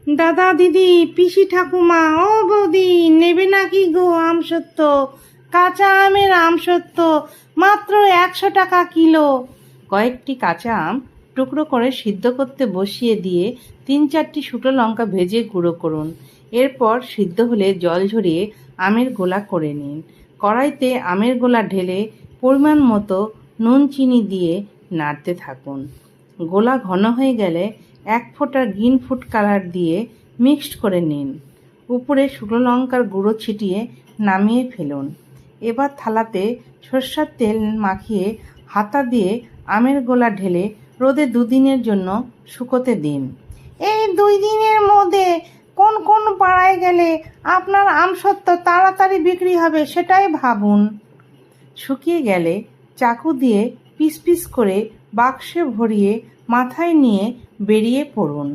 দাদা দিদি পিসি ঠাকুমা ও বৌদি নেবে নাকি গো আমসত্ত্ব? কাঁচা আমের আমসত্ত্ব মাত্র 100 টাকা কিলো। কয়েকটি কাঁচা আম টুকরো করে সিদ্ধ করতে বসিয়ে দিয়ে 3-4টি শুকনো লঙ্কা ভেজে গুঁড়ো করুন। এরপর সিদ্ধ হলে জল ঝরিয়ে আমের গোলা করে নিন। কড়াইতে আমের গোলা ঢেলে পরিমাণ মতো নুন চিনি দিয়ে নাড়তে থাকুন। গোলা ঘন হয়ে গেলে 1 ফোঁটা গ্রিন ফুড কালার দিয়ে মিক্সড করে নিন। উপরে শুকনো লঙ্কার গুঁড়ো ছিটিয়ে নামিয়ে ফেলুন। এবার থালাতে সরষের তেল মাখিয়ে হাতা দিয়ে আমের গোলা ঢেলে রোদে 2 দিনের জন্য শুকোতে দিন। এই 2 দিনের মধ্যে কোন কোন পাড়ায় গেলে আপনার আমসত্ত্ব তাড়াতাড়ি বিক্রি হবে সেটাই ভাবুন। শুকিয়ে গেলে চাকু দিয়ে পিস পিস করে বাক্সে ভরিয়ে মাথায় নিয়ে বেরিয়ে পড়ুন।